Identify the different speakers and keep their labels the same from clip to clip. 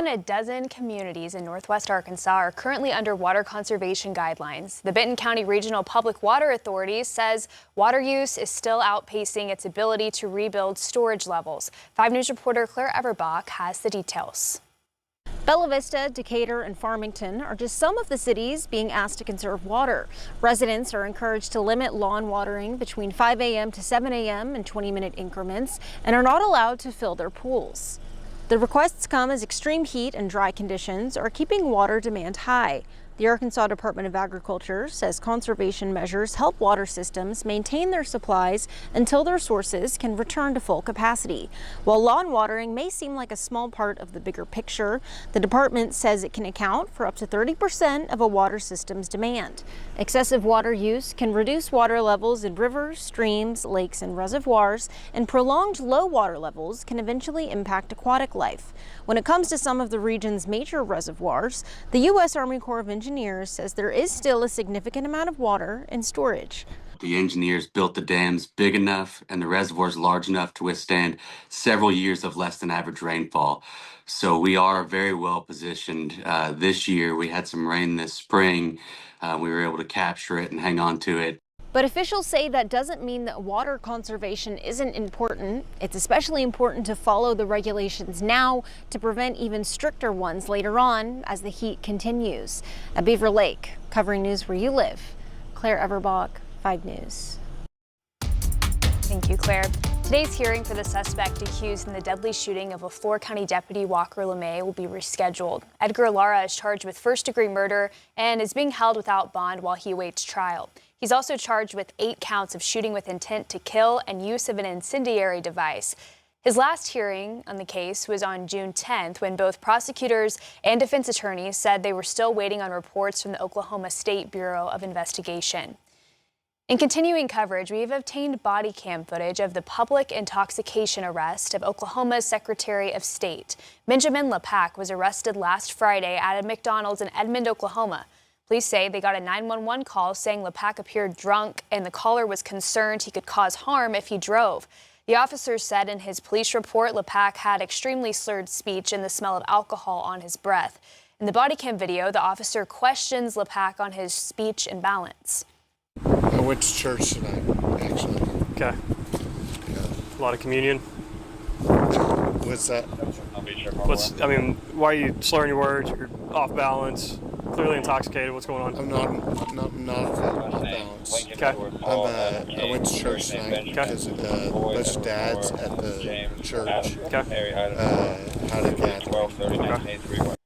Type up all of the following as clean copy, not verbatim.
Speaker 1: A dozen communities in northwest Arkansas are currently under water conservation guidelines. The Benton County Regional Public Water Authority says water use is still outpacing its ability to rebuild storage levels. 5 News reporter Claire Everbach has the details.
Speaker 2: Bella Vista, Decatur, and Farmington are just some of the cities being asked to conserve water. Residents are encouraged to limit lawn watering between 5 a.m. to 7 a.m. in 20-minute increments and are not allowed to fill their pools. The requests come as extreme heat and dry conditions are keeping water demand high. The Arkansas Department of Agriculture says conservation measures help water systems maintain their supplies until their sources can return to full capacity. While lawn watering may seem like a small part of the bigger picture, the department says it can account for up to 30% of a water system's demand. Excessive water use can reduce water levels in rivers, streams, lakes, and reservoirs, and prolonged low water levels can eventually impact aquatic life. When it comes to some of the region's major reservoirs, the U.S. Army Corps of Engineers says there is still a significant amount of water in storage.
Speaker 3: The engineers built the dams big enough and the reservoirs large enough to withstand several years of less than average rainfall. So we are very well positioned. This year we had some rain this spring. We were able to capture it and hang on to it.
Speaker 2: But officials say that doesn't mean that water conservation isn't important. It's especially important to follow the regulations now to prevent even stricter ones later on as the heat continues. At Beaver Lake, covering news where you live, Claire Everbach, 5 News.
Speaker 1: Thank you, Claire. Today's hearing for the suspect accused in the deadly shooting of LaFleur County Deputy Walker LeMay will be rescheduled. Edgar Lara is charged with first-degree murder and is being held without bond while he awaits trial. He's also charged with 8 counts of shooting with intent to kill and use of an incendiary device. His last hearing on the case was on June 10th when both prosecutors and defense attorneys said they were still waiting on reports from the Oklahoma State Bureau of Investigation. In continuing coverage, we have obtained body cam footage of the public intoxication arrest of Oklahoma's Secretary of State. Benjamin LePack was arrested last Friday at a McDonald's in Edmond, Oklahoma. Police say they got a 911 call saying LePack appeared drunk and the caller was concerned he could cause harm if he drove. The officers said in his police report LePack had extremely slurred speech and the smell of alcohol on his breath. In the body cam video, the officer questions LePack on his speech and balance.
Speaker 4: I went to church tonight, actually.
Speaker 5: Okay.
Speaker 4: Yeah.
Speaker 5: A lot of communion.
Speaker 4: What's that?
Speaker 5: Why are you slurring your words? You're off balance, clearly intoxicated. What's going on?
Speaker 4: I'm not off balance.
Speaker 5: Okay.
Speaker 4: I went to church tonight because a bunch of dads at the church had a gathering.
Speaker 5: Okay.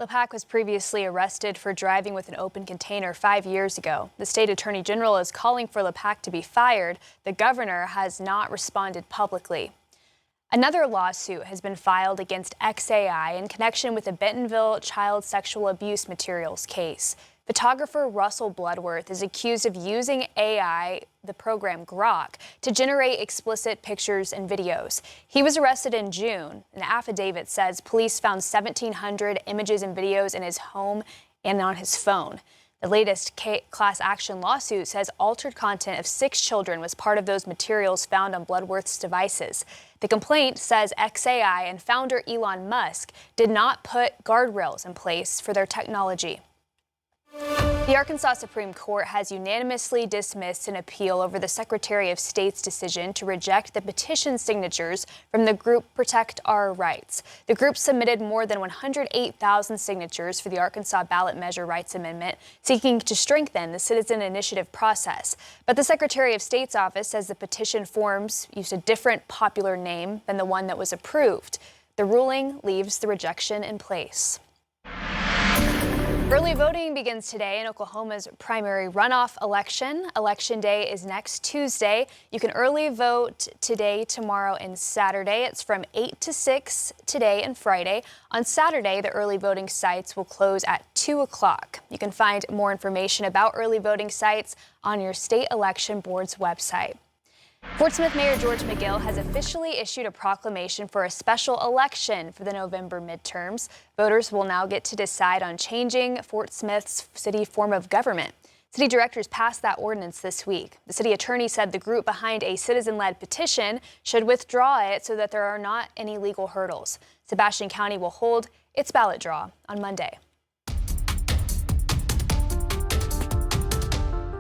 Speaker 1: LePack was previously arrested for driving with an open container 5 years ago. The state attorney general is calling for LePack to be fired. The governor has not responded publicly. Another lawsuit has been filed against XAI in connection with the Bentonville child sexual abuse materials case. Photographer Russell Bloodworth is accused of using AI, the program Grok, to generate explicit pictures and videos. He was arrested in June. An affidavit says police found 1,700 images and videos in his home and on his phone. The latest class action lawsuit says altered content of 6 children was part of those materials found on Bloodworth's devices. The complaint says XAI and founder Elon Musk did not put guardrails in place for their technology. The Arkansas Supreme Court has unanimously dismissed an appeal over the Secretary of State's decision to reject the petition signatures from the group Protect Our Rights. The group submitted more than 108,000 signatures for the Arkansas Ballot Measure Rights Amendment, seeking to strengthen the citizen initiative process. But the Secretary of State's office says the petition forms used a different popular name than the one that was approved. The ruling leaves the rejection in place. Early voting begins today in Oklahoma's primary runoff election. Election day is next Tuesday. You can early vote today, tomorrow, and Saturday. It's from 8 to 6 today and Friday. On Saturday, the early voting sites will close at 2 o'clock. You can find more information about early voting sites on your state election board's website. Fort Smith Mayor George McGill has officially issued a proclamation for a special election for the November midterms. Voters will now get to decide on changing Fort Smith's city form of government. City directors passed that ordinance this week. The city attorney said the group behind a citizen-led petition should withdraw it so that there are not any legal hurdles. Sebastian County will hold its ballot draw on Monday.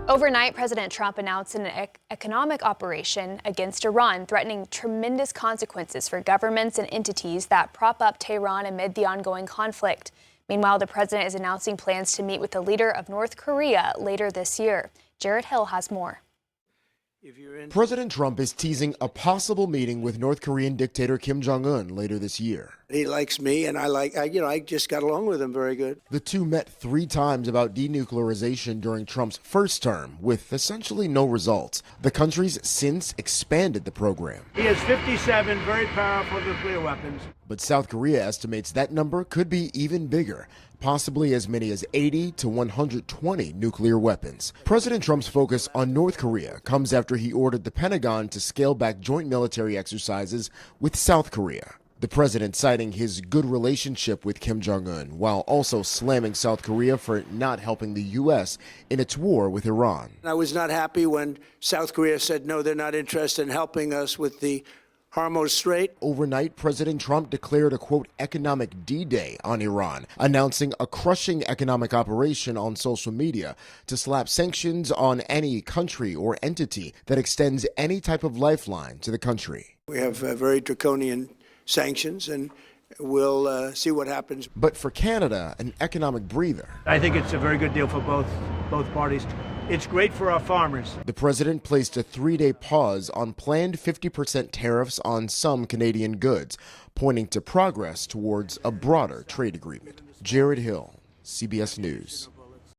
Speaker 1: Overnight, President Trump announced an economic operation against Iran, threatening tremendous consequences for governments and entities that prop up Tehran amid the ongoing conflict. Meanwhile, the president is announcing plans to meet with the leader of North Korea later this year. Jared Hill has more.
Speaker 6: President Trump is teasing a possible meeting with North Korean dictator Kim Jong-un later this year.
Speaker 7: He likes me, and I just got along with him very good.
Speaker 6: The two met 3 times about denuclearization during Trump's first term, with essentially no results. The country's since expanded the program.
Speaker 8: He has 57 very powerful nuclear weapons.
Speaker 6: But South Korea estimates that number could be even bigger, possibly as many as 80 to 120 nuclear weapons. President Trump's focus on North Korea comes after he ordered the Pentagon to scale back joint military exercises with South Korea. The president citing his good relationship with Kim Jong-un, while also slamming South Korea for not helping the U.S. in its war with Iran.
Speaker 7: I was not happy when South Korea said, no, they're not interested in helping us with the Hormuz Strait.
Speaker 6: Overnight, President Trump declared a, quote, economic D-Day on Iran, announcing a crushing economic operation on social media to slap sanctions on any country or entity that extends any type of lifeline to the country.
Speaker 7: We have very draconian sanctions, and we'll see what happens.
Speaker 6: But for Canada, an economic breather.
Speaker 8: I think it's a very good deal for both parties. It's great for our farmers.
Speaker 6: The president placed a 3-day pause on planned 50% tariffs on some Canadian goods, pointing to progress towards a broader trade agreement. Jared Hill, CBS News.